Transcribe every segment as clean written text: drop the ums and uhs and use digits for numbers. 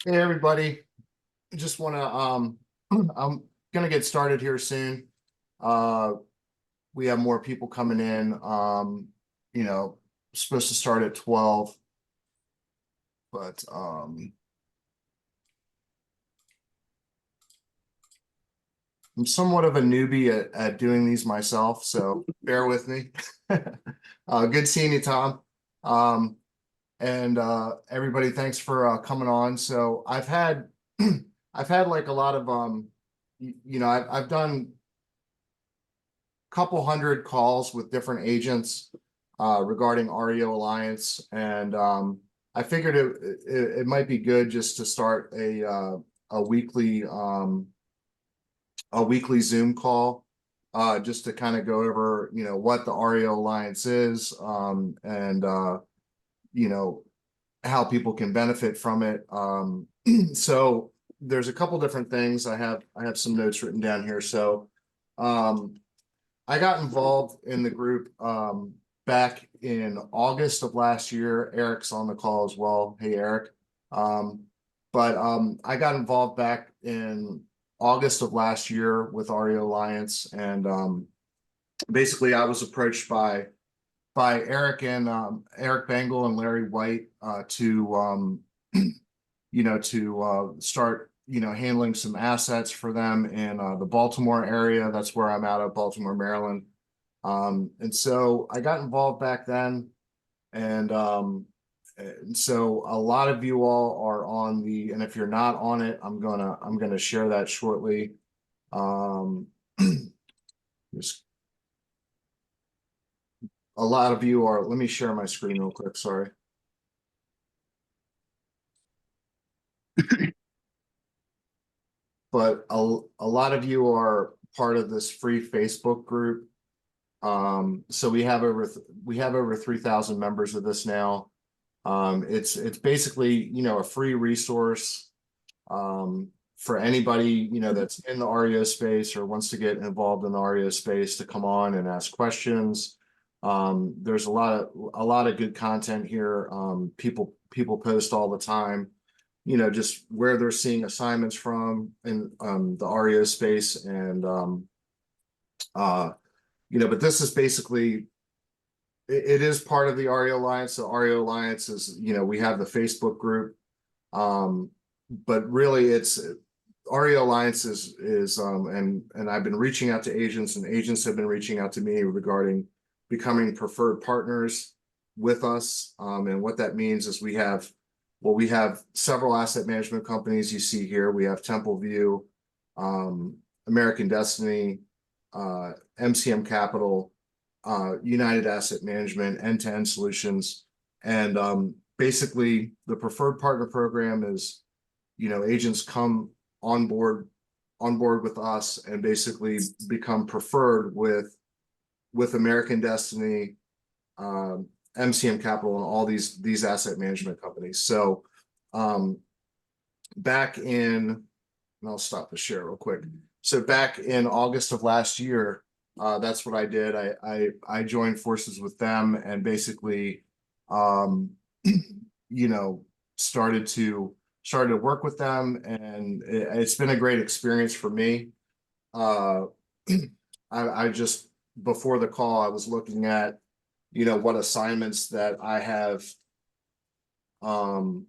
Hey everybody, just want to I'm gonna get started here soon. Uh we have more people coming in. You know, supposed to start at 12, but I'm somewhat of a newbie at doing these myself, so bear with me. Good seeing you, Tom. Um and everybody, thanks for coming on. So I've had I've had like a lot of I've done couple hundred calls with different agents regarding REO Alliance, and I figured it might be good just to start a weekly Zoom call, just to kind of go over what the REO Alliance is, and you know how people can benefit from it. So there's a couple different things. I have some notes written down here. So um, I got involved in the group back in August of last year. Eric's on the call as well. Hey, Eric. Um, but I got involved back in August of last year with REO Alliance, and basically I was approached by Eric and Eric Bengal and Larry White to start handling some assets for them in the Baltimore area. That's where I'm out of, Baltimore, Maryland. And so I got involved back then, and so a lot of you all are on the, and if you're not on it, I'm gonna share that shortly. Um, just a lot of you are. Let me share my screen real quick. Sorry. But a lot of you are part of this free Facebook group. So we have over 3,000 members of this now. It's basically a free resource for anybody that's in the REO space or wants to get involved in the REO space to come on and ask questions. There's a lot of good content here. People post all the time, just where they're seeing assignments from in the REO space, and but this is basically it is part of the REO Alliance. The REO Alliance is, we have the Facebook group, um, but really it's REO Alliance is and I've been reaching out to agents, and agents have been reaching out to me regarding becoming preferred partners with us. And what that means is we have several asset management companies you see here. We have Temple View, American Destiny, MCM Capital, United Asset Management, end-to-end solutions. And basically the preferred partner program is, agents come on board with us and basically become preferred with American Destiny, MCM Capital, and all these asset management companies. So back in, and I'll stop the share real quick. So back in August of last year, that's what I did. I joined forces with them and basically, started to work with them, and it's been a great experience for me. Uh, I just, before the call, I was looking at, what assignments um,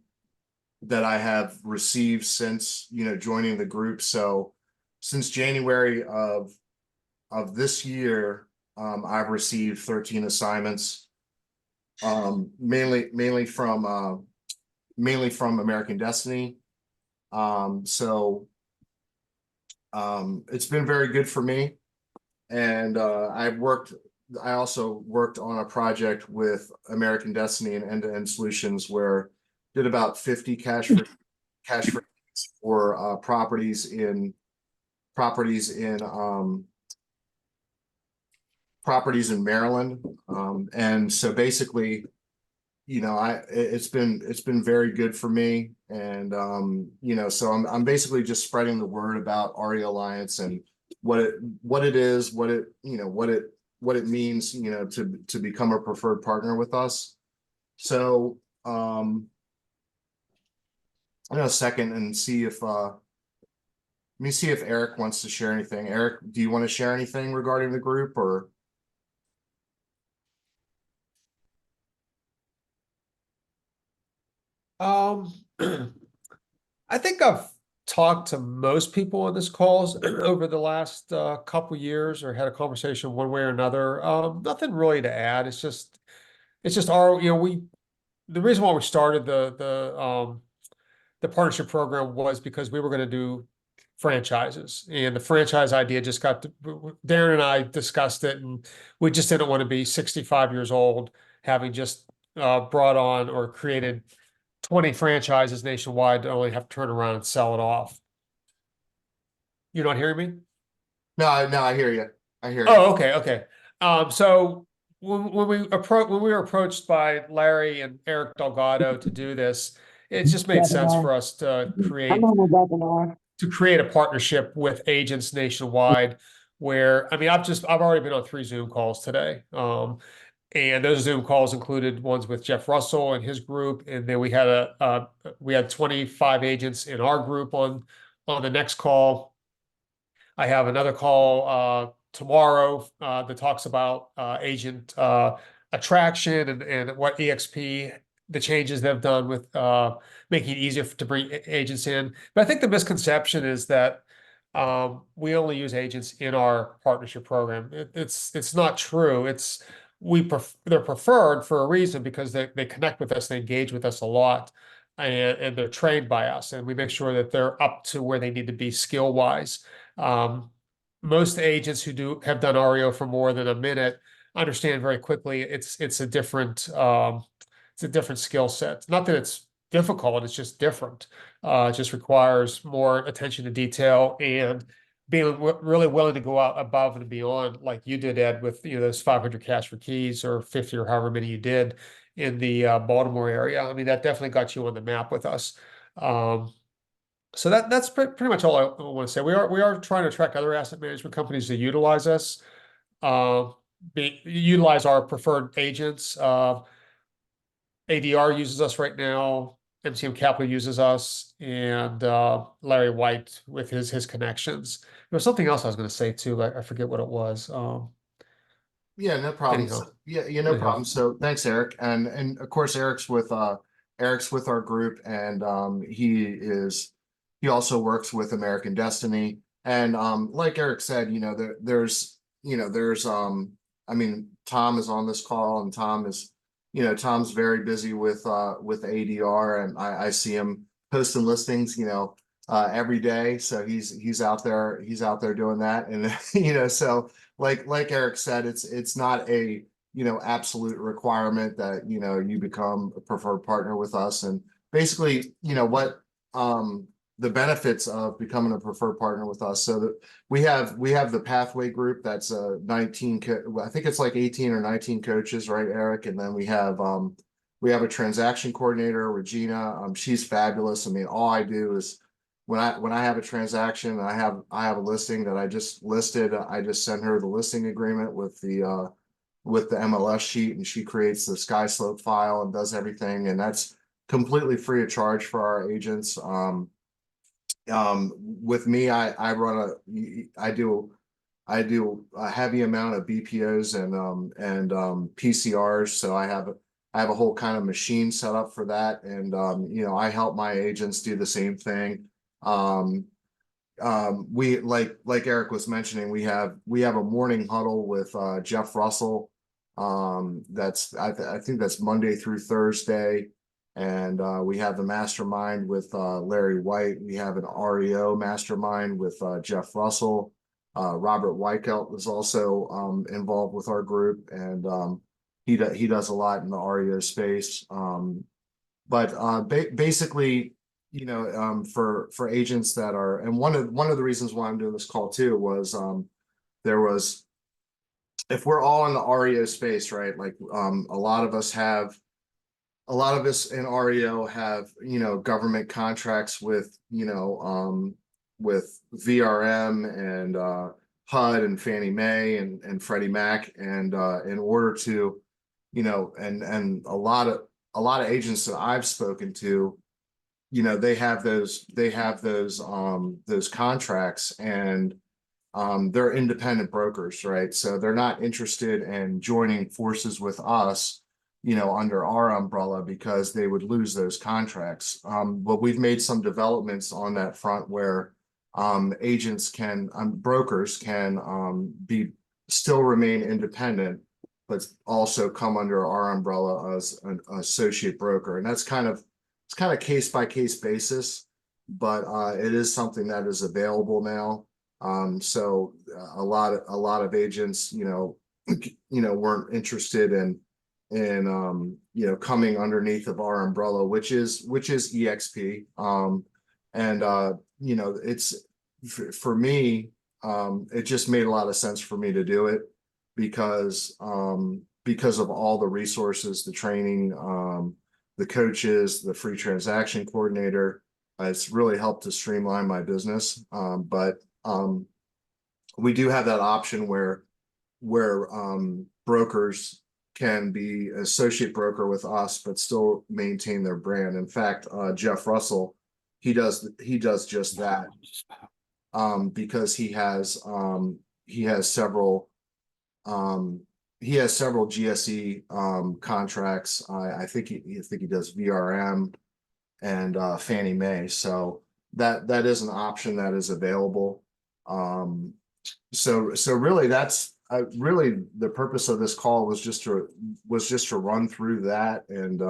that I have received since, joining the group. So since January of this year, I've received 13 assignments, mainly from American Destiny. So it's been very good for me. And I also worked on a project with American Destiny and end-to-end solutions where did about 50 cash for properties in properties in Maryland. And so basically, it's been very good for me. And so I'm basically just spreading the word about REO Alliance and what it is, what it means, to become a preferred partner with us. So a second and see if let me see if Eric wants to share anything. Eric, do you want to share anything regarding the group or? Um, I think I've talked to most people on this calls over the last couple years, or had a conversation one way or another. Nothing really to add. It's just our, the reason why we started the partnership program was because we were going to do franchises, and the franchise idea just Darren and I discussed it, and we just didn't want to be 65 years old having just brought on or created 20 franchises nationwide to only have to turn around and sell it off. You're not hearing me? No, no, I hear you. I hear you. Oh, okay, okay. So when we were approached by Larry and Eric Delgado to do this, it just made sense Webinar. for us to I'm create on a webinar. a partnership with agents nationwide where, I mean, I've already been on 3 Zoom calls today. And those Zoom calls included ones with Jeff Russell and his group, and then we had 25 agents in our group on the next call. I have another call tomorrow that talks about agent attraction and what EXP, the changes they've done with making it easier to bring agents in. But I think the misconception is that we only use agents in our partnership program. It's not true. They're preferred for a reason, because they connect with us, they engage with us a lot, and they're trained by us, and we make sure that they're up to where they need to be skill wise. Um, Most agents who have done REO for more than a minute understand very quickly it's a different skill set. Not that it's difficult, it's just different. It just requires more attention to detail and being really willing to go out above and beyond, like you did, Ed, with those 500 cash for keys, or 50, or however many you did in the Baltimore area. I mean, that definitely got you on the map with us. So that's pretty much all I want to say. We are trying to attract other asset management companies to utilize us, uh, utilize our preferred agents. ADR uses us right now. MCM Capital uses us, and Larry White with his connections. There was something else I was going to say too, but I forget what it was. Yeah, no problem. Anyhow, Yeah, no anyhow. problem. So thanks, Eric. And of course Eric's with our group, and he also works with American Destiny. And like Eric said, there's I mean, Tom is on this call, and Tom's very busy with ADR, and I see him posting listings, every day. So he's out there doing that. And so like Eric said, it's not a absolute requirement that you become a preferred partner with us. And basically, what the benefits of becoming a preferred partner with us. So that we have the pathway group that's 19 I think it's like 18 or 19 coaches, right, Eric? And then we have a transaction coordinator, Regina. She's fabulous. I mean, all I do is when I have a transaction, I have a listing that I just listed. I just send her the listing agreement with the MLS sheet, and she creates the sky slope file and does everything. And that's completely free of charge for our agents. With me, I do a heavy amount of BPOs and PCRs. So I have a whole kind of machine set up for that. And I help my agents do the same thing. Um, we like Eric was mentioning, we have a morning huddle with Jeff Russell. I think that's Monday through Thursday. And we have the mastermind with Larry White. We have an REO mastermind with Jeff Russell. Robert Weichelt is also involved with our group, and he does a lot in the REO space. But basically, for agents that are, and one of the reasons why I'm doing this call too was there was, if we're all in the REO space, right? Like a lot of us in REO have government contracts with VRM and HUD and Fannie Mae and Freddie Mac, and in order to and a lot of agents that I've spoken to, you know, they have those contracts, and they're independent brokers, right? So they're not interested in joining forces with us, you know, under our umbrella, because they would lose those contracts. But we've made some developments on that front where agents can, brokers can be still remain independent, but also come under our umbrella as an associate broker. And that's kind of, it's kind of case by case basis, but it is something that is available now. So a lot of agents, you know, weren't interested in you know, coming underneath of our umbrella, which is EXP. And you know, it's for me, it just made a lot of sense for me to do it because of all the resources, the training, the coaches, the free transaction coordinator. It's really helped to streamline my business. But we do have that option where brokers can be associate broker with us, but still maintain their brand. In fact, Jeff Russell, he does just that, because he has several GSE contracts. I think he does VRM and Fannie Mae. So that is an option that is available. So really that's really the purpose of this call was just to run through that. And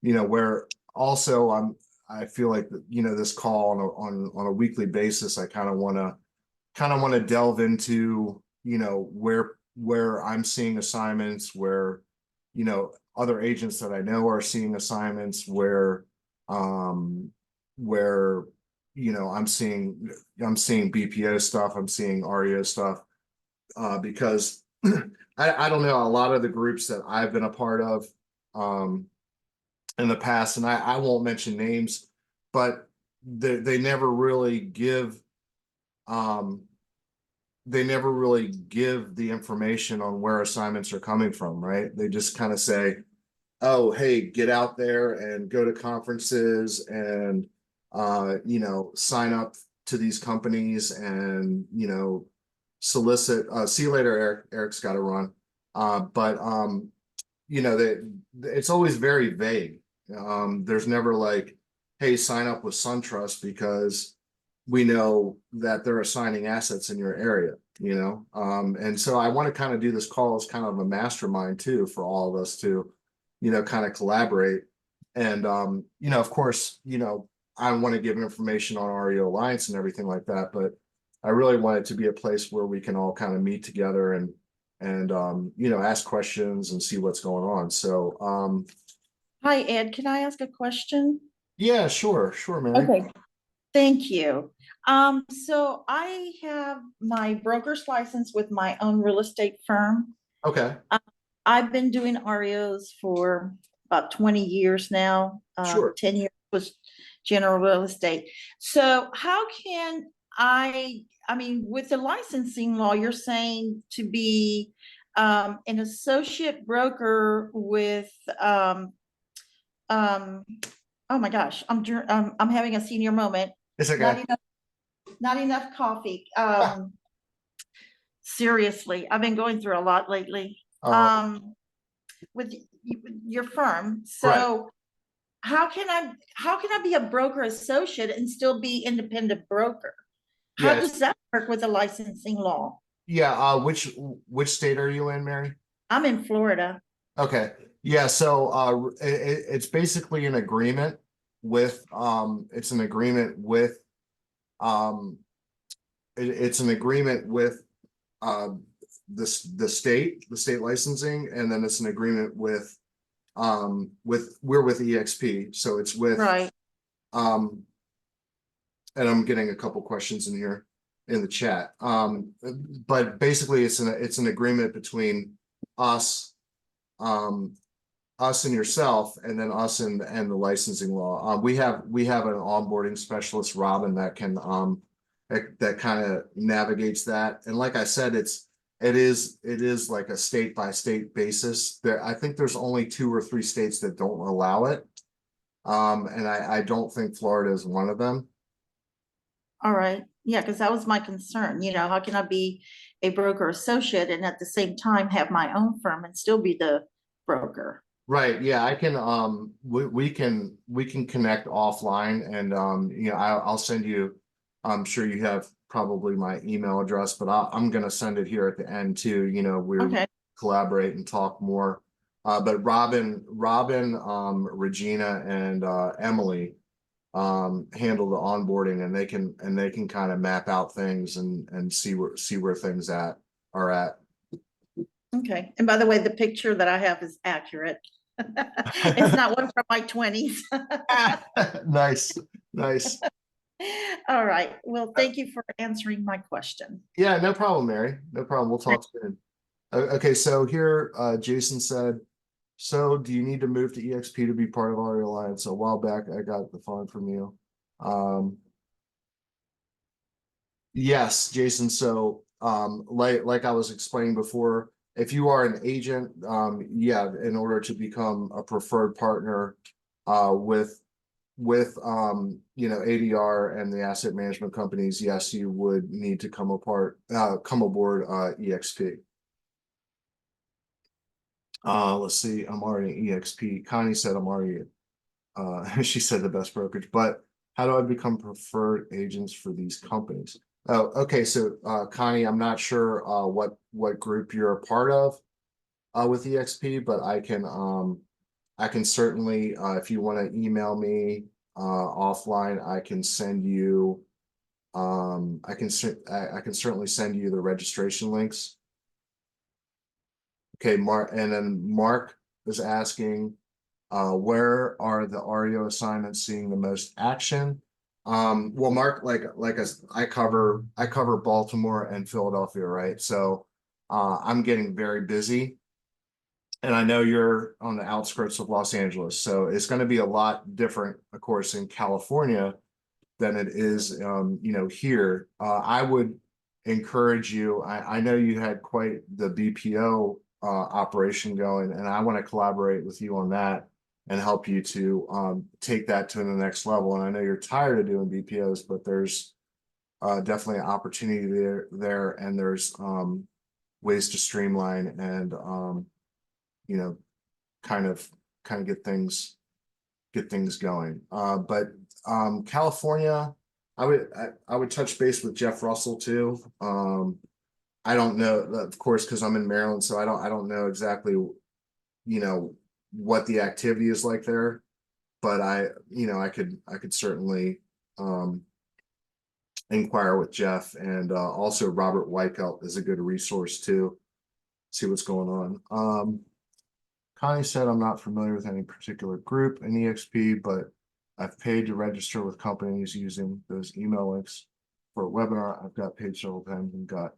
you know, where also I feel like, you know, this call on a weekly basis, I kind of want to delve into, you know, where I'm seeing assignments, where, you know, other agents that I know are seeing assignments, where you know, I'm seeing BPO stuff, I'm seeing REO stuff, because I don't know, a lot of the groups that I've been a part of in the past, and I won't mention names, but they never really give the information on where assignments are coming from, right? They just kind of say, oh, hey, get out there and go to conferences and you know, sign up to these companies and, you know, solicit. See you later, Eric. Eric's got to run. But you know, it's always very vague. There's never like, hey, sign up with SunTrust because we know that they're assigning assets in your area, you know. And so I want to kind of do this call as kind of a mastermind too, for all of us to, you know, kind of collaborate. And you know, of course, you know, I want to give information on REO Alliance and everything like that, but I really want it to be a place where we can all kind of meet together and you know, ask questions and see what's going on. So Hi, Ed. Can I ask a question? yeah, sure, Mary. Okay, thank you. So I have my broker's license with my own real estate firm. Okay, I've been doing REOs for about 20 years now. sure. 10 years was general real estate. So how can I mean, with the licensing law, you're saying to be an associate broker with oh my gosh, I'm having a senior moment. It's okay. Not enough coffee. Seriously, I've been going through a lot lately. With your firm. So Right. how can I be a broker associate and still be independent broker? How Yes. does that work with the licensing law? Yeah, which state are you in, Mary? I'm in Florida. Okay. Yeah, so it's basically an agreement with it's an agreement with it's an agreement with the state licensing, and then it's an agreement with we're with EXP, so it's with Right. and I'm getting a couple questions in here in the chat. But basically it's an agreement between us us and yourself, and then us and the licensing law. We have an onboarding specialist, Robin, that can that kind of navigates that. And like I said, it is like a state by state basis. I think there's only 2 or 3 states that don't allow it. And I don't think Florida is one of them. All right, yeah, because that was my concern, how can I be a broker associate and at the same time have my own firm and still be the broker? Right, yeah, I can, we can connect offline and, I'll send you, I'm sure you have probably my email address, but I'm gonna send it here at the end too, we Okay, collaborate and talk more. But Robin, Regina and, Emily, handle the onboarding and they can kind of map out things and see where things are at. okay. And by the way, the picture that I have is accurate. It's not one from my 20s. Nice, nice. All right. Well, thank you for answering my question. Yeah, no problem, Mary. No problem. We'll talk soon. Okay, so here, Jason said, so do you need to move to EXP to be part of REO Alliance? A while back, I got the phone from you. Yes, Jason. So, like I was explaining before, if you are an agent, yeah, in order to become a preferred partner, with ADR and the asset management companies, yes, you would need to come aboard EXP. Let's see, I'm already EXP. Connie said I'm already she said the best brokerage, but how do I become preferred agents for these companies? Oh, okay, so Connie, I'm not sure what group you're a part of with EXP, but I can certainly if you want to email me offline, I can send you I can certainly send you the registration links. Okay, Mark, and then Mark is asking, where are the REO assignments seeing the most action? Well, Mark, I cover Baltimore and Philadelphia, right? So I'm getting very busy. And I know you're on the outskirts of Los Angeles, so it's going to be a lot different, of course, in California than it is, here. I would encourage you. I know you had quite the BPO operation going, and I want to collaborate with you on that and help you to take that to the next level. And I know you're tired of doing BPOs, but there's definitely an opportunity there, and there's ways to streamline and kind of get things going. But California, I would touch base with Jeff Russell too. I don't know, of course, because I'm in Maryland, so I don't know exactly what the activity is like there, but I could certainly inquire with Jeff, and also Robert Weichelt is a good resource too. See what's going on. Connie said, I'm not familiar with any particular group in EXP, but I've paid to register with companies using those email links for a webinar. I've got paid several times and got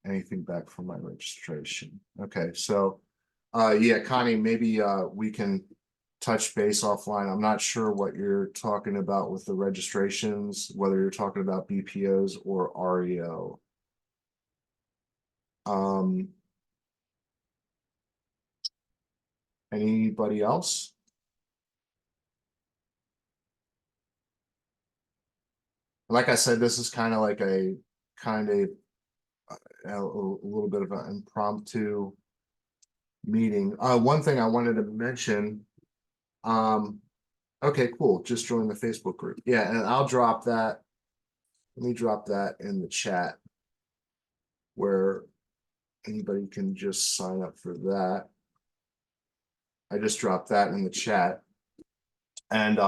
anything back from my registration. Okay, so yeah, Connie, maybe we can touch base offline. I'm not sure what you're talking about with the registrations, whether you're talking about BPOs or REO. Anybody else? Like I said, this is kind of like a little bit of an impromptu meeting. One thing I wanted to mention, okay, cool, just join the Facebook group. Yeah, and I'll drop that. Let me drop that in the chat where anybody can just sign up for that. I just dropped that in the chat. And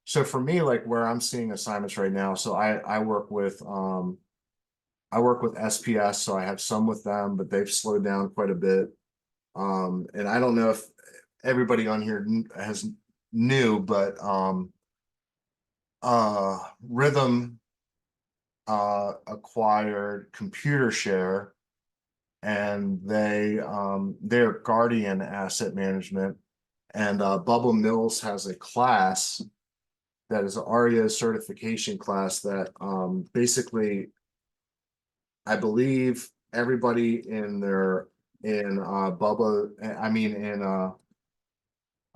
so for me, like where I'm seeing assignments right now, so I work with SPS, so I have some with them, but they've slowed down quite a bit. And I don't know if everybody on here has knew, but Rhythm acquired Computershare, and they're Guardian Asset Management, and Bubba Mills has a class that is an REO certification class that basically I believe everybody Bubba,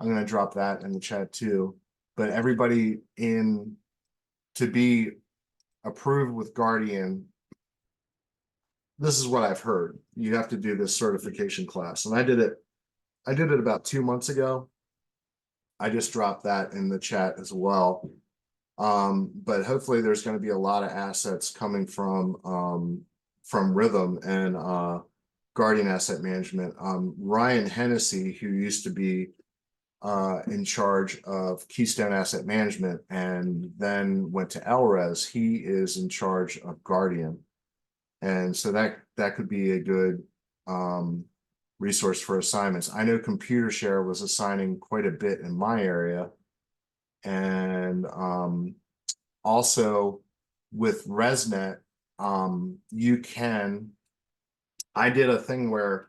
I'm gonna drop that in the chat too. but everybody to be approved with Guardian, this is what I've heard. You have to do this certification class, and I did it about 2 months ago. I just dropped that in the chat as well. But hopefully there's going to be a lot of assets coming from Rhythm and Guardian Asset Management. Ryan Hennessy, who used to be in charge of Keystone Asset Management and then went to LRES, he is in charge of Guardian. And so that could be a good resource for assignments. I know ComputerShare was assigning quite a bit in my area. And also with ResNet, I did a thing where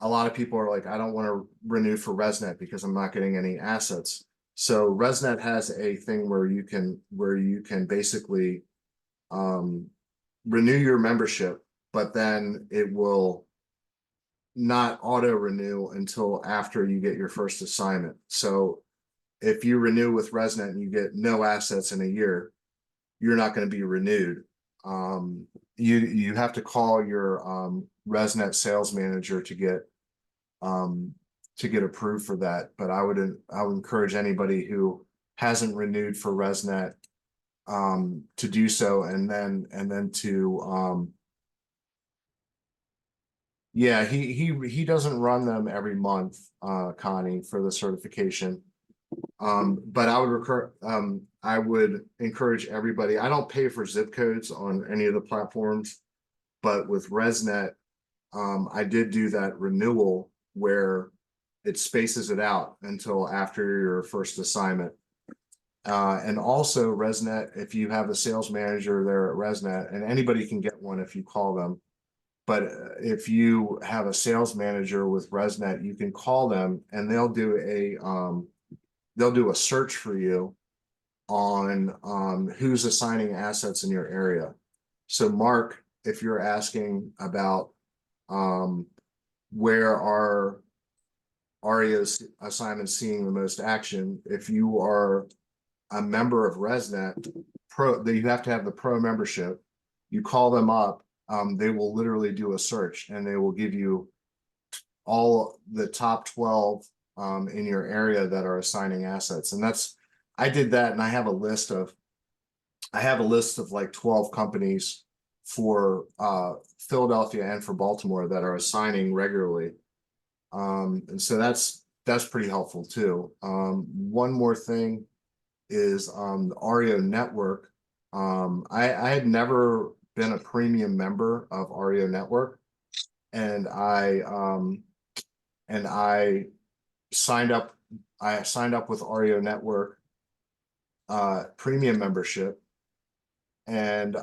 a lot of people are like, I don't want to renew for ResNet because I'm not getting any assets. So ResNet has a thing where you can basically renew your membership, but then it will not auto renew until after you get your first assignment. So if you renew with ResNet and you get no assets in a year, you're not going to be renewed. You have to call your ResNet sales manager to get approved for that. But I would encourage anybody who hasn't renewed for ResNet to do so, and then to yeah, he doesn't run them every month, Connie, for the certification. But I would encourage everybody. I don't pay for zip codes on any of the platforms, but with ResNet, I did do that renewal where it spaces it out until after your first assignment. And also ResNet, if you have a sales manager there at ResNet, and anybody can get one if you call them, but if you have a sales manager with ResNet, you can call them and they'll do a search for you on who's assigning assets in your area. So Mark, if you're asking about where are REO assignments seeing the most action, if you are a member of ResNet Pro, you have to have the Pro membership. You call them up, they will literally do a search and they will give you all the top 12 in your area that are assigning assets. And I did that, and I have a list of like 12 companies for Philadelphia and for Baltimore that are assigning regularly. And so that's pretty helpful too. One more thing is the REO Network. I had never been a premium member of REO Network, and I signed up with REO Network premium membership, and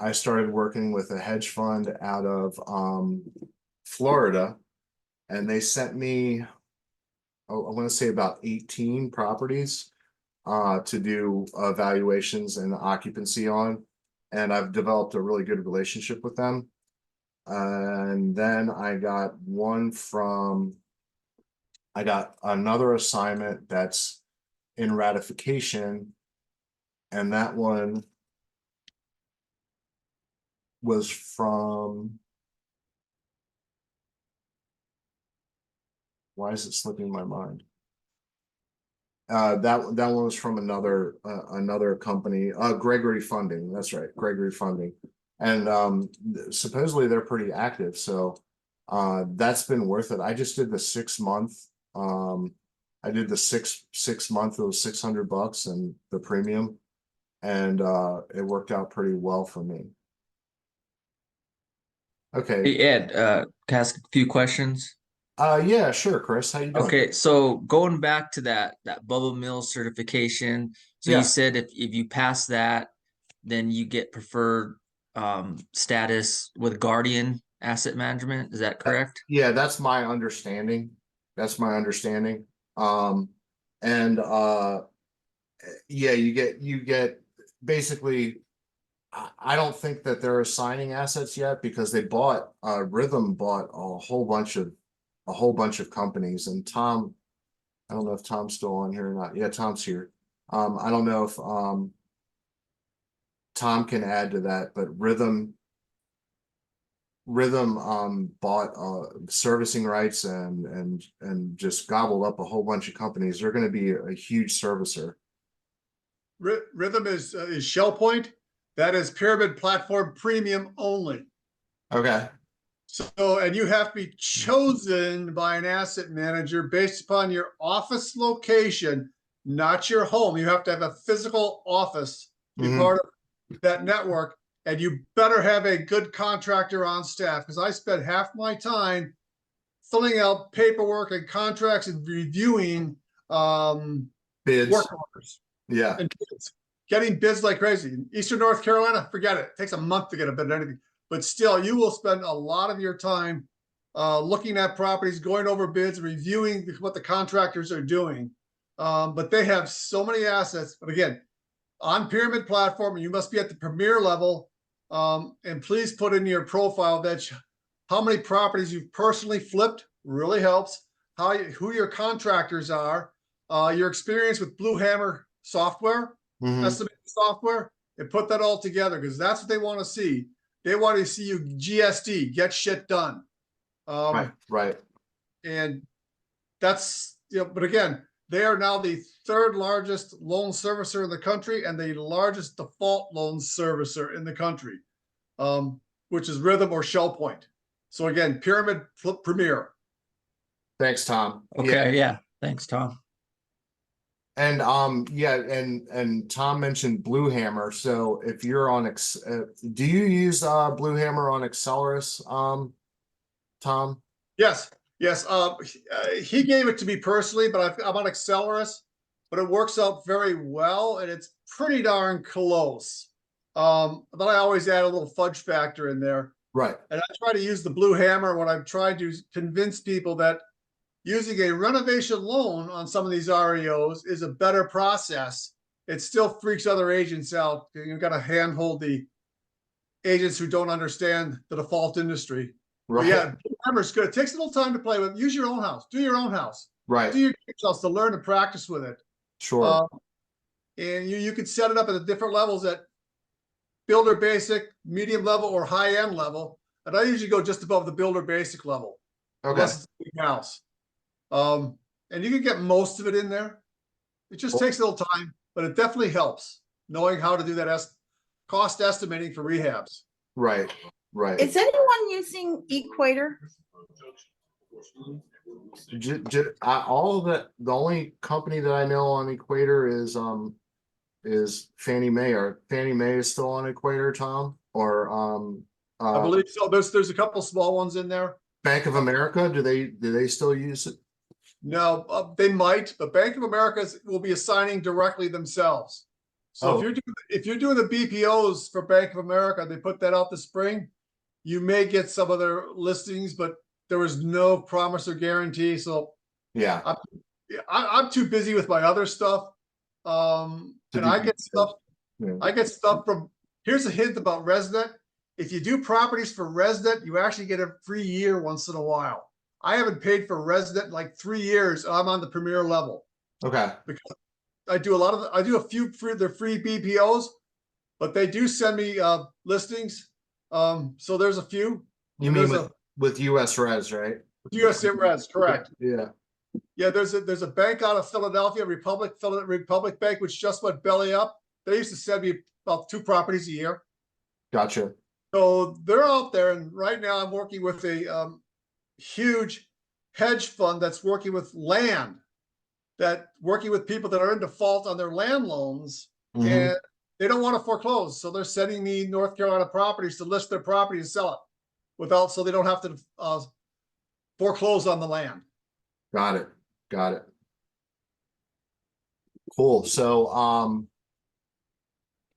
I started working with a hedge fund out of Florida, and they sent me, I want to say about 18 properties to do evaluations and occupancy on, and I've developed a really good relationship with them. And then I got another assignment that's in ratification, and that one was from, why is it slipping my mind? That one was from another company, Gregory Funding. That's right, Gregory Funding, and supposedly they're pretty active. So that's been worth it. I just did the 6 month. I did the six month. It was $600 and the premium, and it worked out pretty well for me. Okay. Hey Ed, can I ask a few questions? Yeah, sure, Chris. How you doing? Okay, so going back to that Bubble Mill certification. So you Yes. said if you pass that, then you get preferred status with Guardian Asset Management. Is that correct? Yeah, that's my understanding. And yeah, you get basically, I don't think that they're assigning assets yet because they Rhythm bought a whole bunch of companies, and Tom I don't know if Tom's still on here or not. Yeah, Tom's here. I don't know if Tom can add to that, but Rhythm bought servicing rights and just gobbled up a whole bunch of companies. They're going to be a huge servicer. Rhythm is Shell Point. That is Pyramid Platform Premium only. Okay. So, and you have to be chosen by an asset manager based upon your office location, not your home. You have to have a physical office to be part of that network, and you better have a good contractor on staff, because I spent half my time filling out paperwork and contracts and reviewing Bids. work orders Yeah. and bids. Getting bids like crazy. In Eastern North Carolina, forget it. It takes a month to get a bid on anything. But still, you will spend a lot of your time looking at properties, going over bids, reviewing what the contractors are doing. But they have so many assets. But again, on Pyramid Platform, you must be at the premier level. And please put in your profile that how many properties you've personally flipped really helps. Who your contractors are, your experience with Blue Hammer software, estimating software, and put that all together, because that's what they want to see. They want to see you GSD, get shit done. Right. And that's, but again, they are now the third largest loan servicer in the country and the largest default loan servicer in the country, which is Rhythm or Shell Point. So again, Pyramid Premier. Thanks, Tom. Okay, yeah. Thanks, Tom. And and Tom mentioned Blue Hammer. So if you're on do you use Blue Hammer on Accelerus, Tom? Yes. He gave it to me personally, but I'm on Accelerus, but it works out very well and it's pretty darn close. But I always add a little fudge factor in there. Right. And I try to use the Blue Hammer when I'm trying to convince people that using a renovation loan on some of these REOs is a better process. It still freaks other agents out. You've got to handhold the agents who don't understand the default industry. Right. But yeah, Blue Hammer's good. It takes a little time to play with. Use your own house. Do your own house. Right. Do your house to learn and practice with it. Sure. And you can set it up at the different levels at builder basic, medium level, or high end level. And I usually go just above the builder basic level. Okay. Unless it's a big house. And you can get most of it in there. It just takes a little time, but it definitely helps knowing how to do that cost estimating for rehabs. Right. Is anyone using Equator? All of that. The only company that I know on Equator is Fannie Mae. Or Fannie Mae is still on Equator, Tom? Or I believe so. There's a couple small ones in there. Bank of America, do they still use it? No, they might, but Bank of America will be assigning directly themselves. So if you're doing the BPOs for Bank of America, they put that out this spring. You may get some of their listings, but there was no promise or guarantee. So yeah, I'm too busy with my other stuff. And I get stuff. Yeah. I get stuff from. Here's a hint about ResNet. If you do properties for ResNet, you actually get a free year once in a while. I haven't paid for ResNet in like 3 years. I'm on the premier level. Okay. Because I do a few for their free BPOs, but they do send me listings. So there's a few. You mean with US Res, right? US Res, correct. Yeah. Yeah, there's a bank out of Philadelphia, Republic Bank, which just went belly up. They used to send me about 2 properties a year. Gotcha. So they're out there, and right now I'm working with a huge hedge fund that's working with land, working with people that are in default on their land loans, and they don't want to foreclose. So they're sending me North Carolina properties to list their property and sell it so they don't have to foreclose on the land. Got it. Cool. So,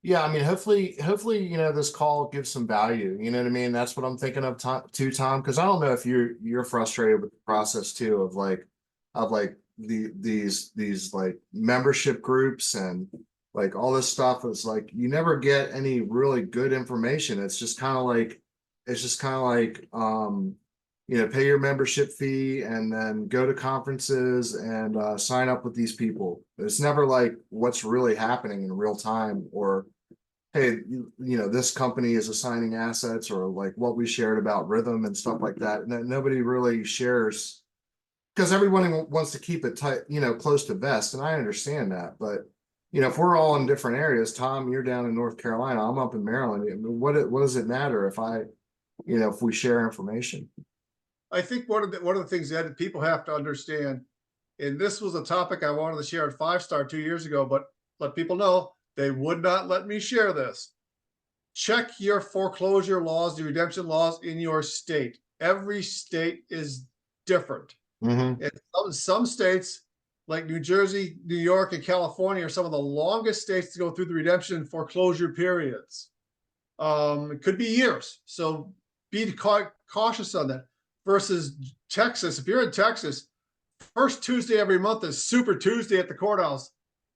yeah, I mean, hopefully, this call gives some value. You know what I mean? That's what I'm thinking of too, Tom, because I don't know if you're frustrated with the process too of these like membership groups and like all this stuff. Is like you never get any really good information. It's just kind of like pay your membership fee and then go to conferences and sign up with these people. It's never like what's really happening in real time, or hey, this company is assigning assets, or like what we shared about rhythm and stuff like that. Nobody really shares because everyone wants to keep it tight, close to vest. And I understand that, but if we're all in different areas, Tom, you're down in North Carolina, I'm up in Maryland. I mean, what does it matter if if we share information? I think one of the things that people have to understand, and this was a topic I wanted to share at 5-Star 2 years ago, but let people know they would not let me share this. Check your foreclosure laws, the redemption laws in your state. Every state is different. Mm-hmm. And some states like New Jersey, New York, and California are some of the longest states to go through the redemption and foreclosure periods. It could be years. So be cautious on that. Versus Texas, if you're in Texas, first Tuesday every month is Super Tuesday at the courthouse.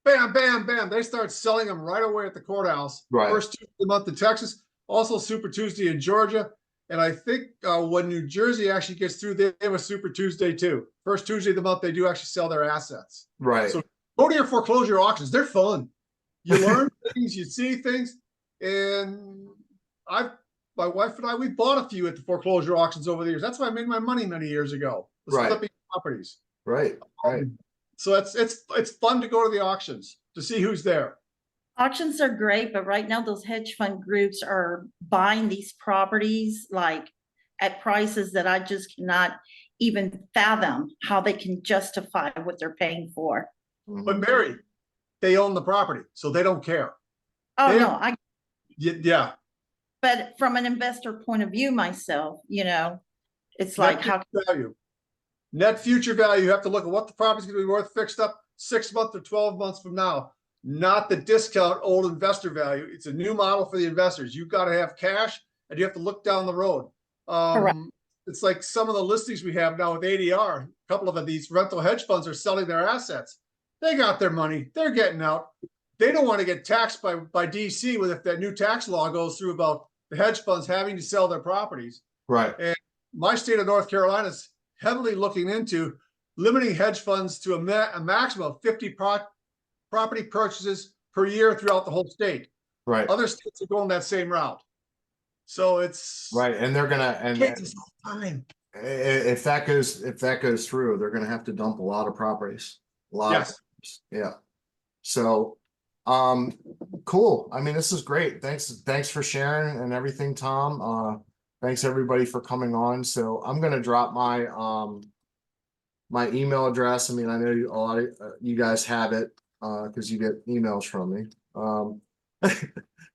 Bam, bam, bam. They start selling them right away at the courthouse. Right. First Tuesday of the month in Texas, also Super Tuesday in Georgia. And I think when New Jersey actually gets through, they have a Super Tuesday too. First Tuesday of the month, they do actually sell their assets. Right. So go to your foreclosure auctions. They're fun. You learn things, you see things. And my wife and I, we bought a few at the foreclosure auctions over the years. That's why I made my money many years ago. Right. Flipping properties. Right. Right. So it's fun to go to the auctions to see who's there. Auctions are great, but right now those hedge fund groups are buying these properties like at prices that I just cannot even fathom how they can justify what they're paying for. But Mary, they own the property, so they don't care. Oh, They no, have- Yeah. but from an investor point of view, myself, it's like Net how future value. Net future value. You have to look at what the property's going to be worth fixed up 6 months or 12 months from now, not the discount old investor value. It's a new model for the investors. You've got to have cash and you have to look down the road. Correct. It's like some of the listings we have now with ADR. A couple of these rental hedge funds are selling their assets. They got their money. They're getting out. They don't want to get taxed by DC with if that new tax law goes through about the hedge funds having to sell their properties. Right. And my state of North Carolina is heavily looking into limiting hedge funds to a maximum of 50 property purchases per year throughout the whole state. Right. Other states are going that same route. So it's Right. And they're gonna time. if that goes through, they're gonna have to dump a lot of properties. A lot. Yes. Yeah. So cool. I mean, this is great. Thanks for sharing and everything, Tom. Thanks everybody for coming on. So I'm gonna drop my my email address. I mean, I know a lot of you guys have it because you get emails from me.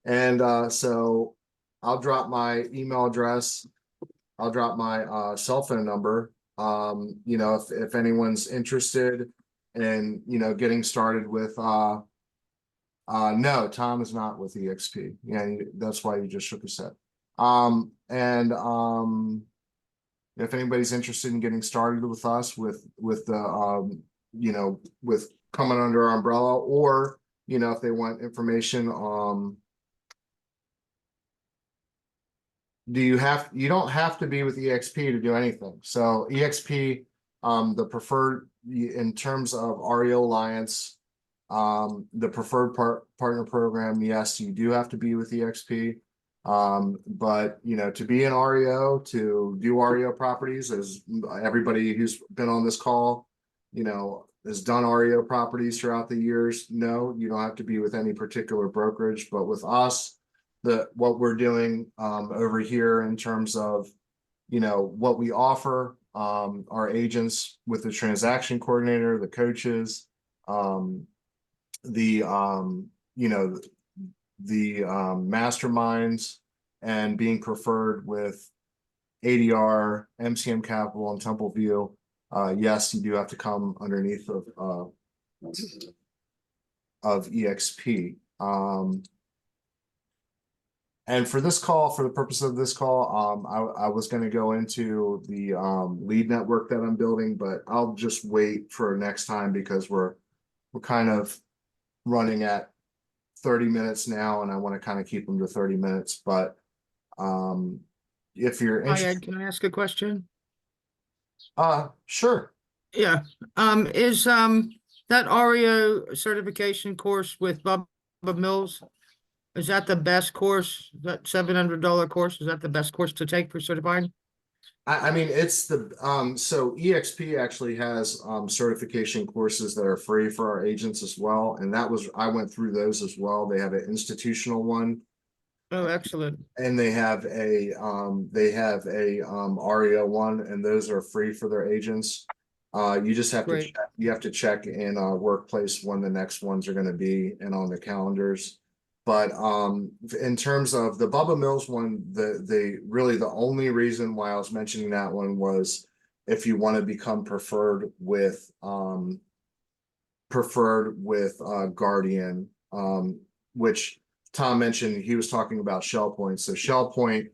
And so I'll drop my email address. I'll drop my cell phone number. If anyone's interested in getting started with no, Tom is not with EXP. Yeah, that's why you just shook his head. If anybody's interested in getting started with us with the with coming under our umbrella, or if they want information you don't have to be with EXP to do anything. So EXP, the preferred in terms of REO Alliance, the preferred partner program, yes, you do have to be with EXP. But to be in REO, to do REO properties, as everybody who's been on this call, has done REO properties throughout the years, no, you don't have to be with any particular brokerage. But with us, what we're doing over here in terms of what we offer, our agents with the transaction coordinator, the coaches, the masterminds, and being preferred with ADR, MCM Capital, and Temple View. Yes, you do have to come underneath of EXP. And for this call, for the purpose of this call, I was going to go into the lead network that I'm building, but I'll just wait for next time because we're kind of running at 30 minutes now, and I want to kind of keep them to 30 minutes. But if you're Hi, interested, Ed, can I ask a question? Sure. Yeah, is that REO certification course with Bubba Mills? Is that the best course? That $700 course? Is that the best course to take for certifying? I mean, it's the, so EXP actually has, certification courses that are free for our agents as well. And that was, I went through those as well. They have an institutional one Oh, excellent. and they have a REO one, and those are free for their agents. You just have to Great. check, you have to check in workplace when the next ones are going to be and on the calendars. But in terms of the Bubba Mills one, the really the only reason why I was mentioning that one was if you want to become preferred with Guardian, which Tom mentioned. He was talking about Shell Point. So Shell Point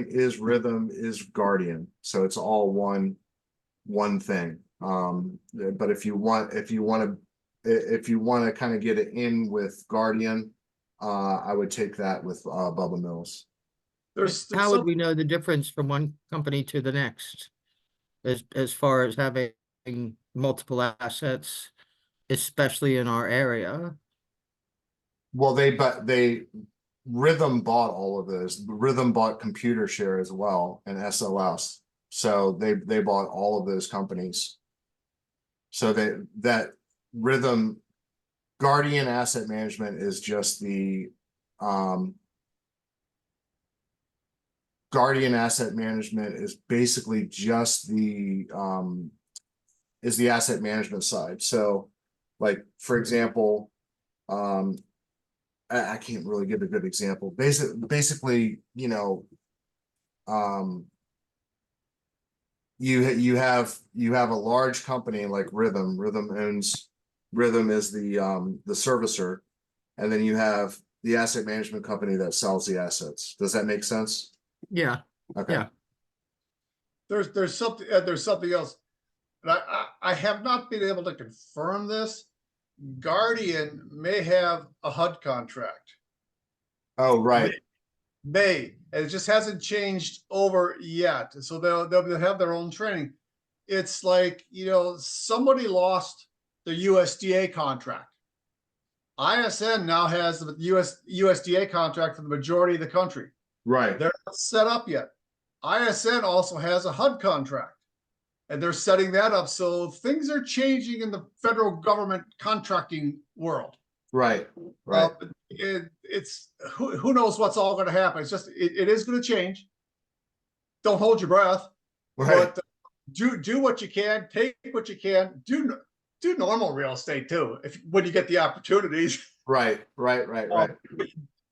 is Rhythm is Guardian. So it's all one thing. But if you want to kind of get it in with Guardian, I would take that with Bubba Mills. There's How would some, we know the difference from one company to the next? As far as having multiple assets, especially in our area? Well, Rhythm bought all of those. Rhythm bought Computer Share as well and SLS. So they bought all of those companies. So that Rhythm Guardian Asset Management is just the Guardian Asset Management is basically just the asset management side. So like for example, I can't really give a good example. Basically, you know, you have a large company like Rhythm. Rhythm is the servicer, and then you have the asset management company that sells the assets. Does that make sense? Yeah, Okay. Yeah. there's something else. And I have not been able to confirm this. Guardian may have a HUD contract. Oh, right. May, and it just hasn't changed over yet. So they'll have their own training. It's like, you know, somebody lost the USDA contract. ISN now has the USDA contract for the majority of the country. Right. They're not set up yet. ISN also has a HUD contract, and they're setting that up. So things are changing in the federal government contracting world. Right. Right. It's who knows what's all going to happen. It's just it is going to change. Don't hold your breath, Right. but do what you can, take what you can, do normal real estate too. When you get the opportunities, Right.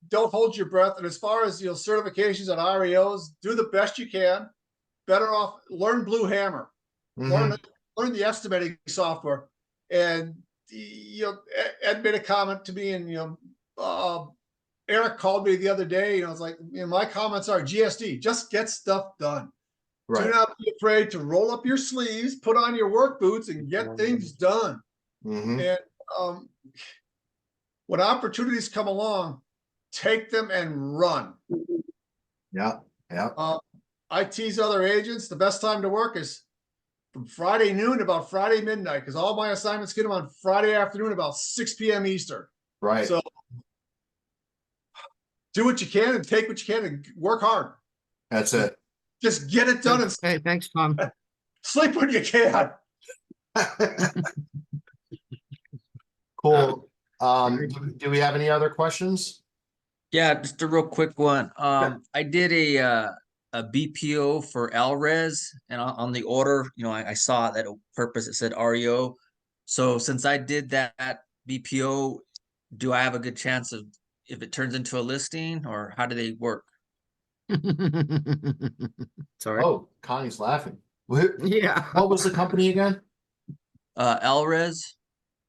don't hold your breath. And as far as, you know, certifications on REOs, do the best you can. Better off learn Blue Hammer, Mhm. learn the estimating software. And you know, Ed made a comment to me, and you know, Eric called me the other day. You know, it's like, you know, my comments are GSD, just get stuff done. Right. Do not be afraid to roll up your sleeves, put on your work boots, and get things done. Mhm. And when opportunities come along, take them and run. Yeah. Yeah. I tease other agents, the best time to work is from Friday noon to about Friday midnight, because all my assignments get them on Friday afternoon about 6 p.m. Eastern. Right. So do what you can and take what you can and work hard. That's it. Just get it done and hey, thanks, Tom. sleep when you can. Cool. Do we have any other questions? Yeah, just a real quick one. I did a BPO for LRES, and on the order, you know, I saw that purpose, it said REO. So since I did that BPO, do I have a good chance of if it turns into a listing, or how do they work? Sorry. Oh, Connie's laughing. Yeah. What was the company again? LRES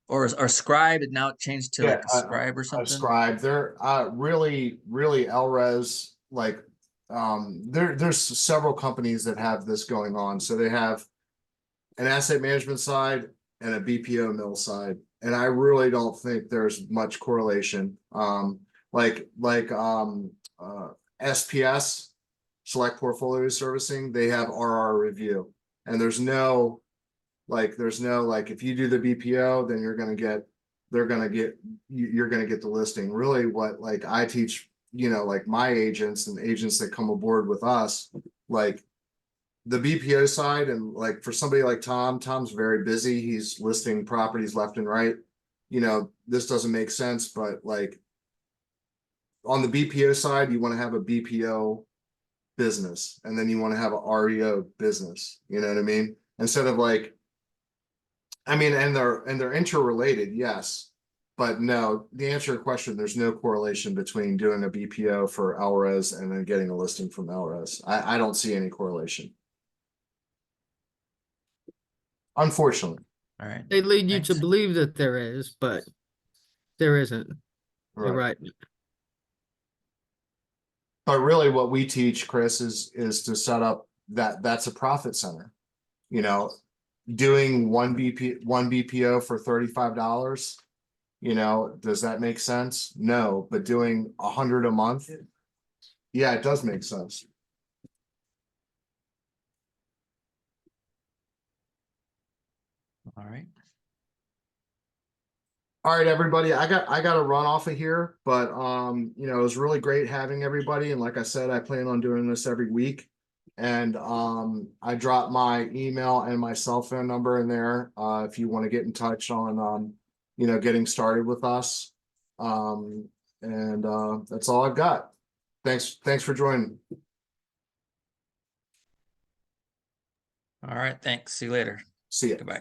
or Scribe, and now it changed to like a Yeah, Scribe or something. Scribe. They're really LRES, like there's several companies that have this going on. So they have an asset management side and a BPO mill side. And I really don't think there's much correlation. Like SPS, Select Portfolio Servicing, they have RR Review. And there's no, like, if you do the BPO, then you're gonna get the listing. Really what like I teach, like my agents and agents that come aboard with us, like the BPO side, and like for somebody like Tom's very busy. He's listing properties left and right. This doesn't make sense, but like on the BPO side, you want to have a BPO business, and then you want to have a REO business. You know what I mean? Instead of like, and they're interrelated, yes, but no. The answer to your question, there's no correlation between doing a BPO for LRES and then getting a listing from LRES. I don't see any correlation, unfortunately. All right. They lead you to Thanks. believe that there is, but there isn't. You're Right. right. But really what we teach, Chris, is to set up that's a profit center. Doing one BPO for $35, does that make sense? No, but doing 100 a month, yeah, it does make sense. All right. All right, everybody, I got to run off of here, but it was really great having everybody. And like I said, I plan on doing this every week. And I dropped my email and my cell phone number in there if you want to get in touch on getting started with us. And that's all I've got. Thanks for joining. All right. Thanks. See you later. See ya. Goodbye.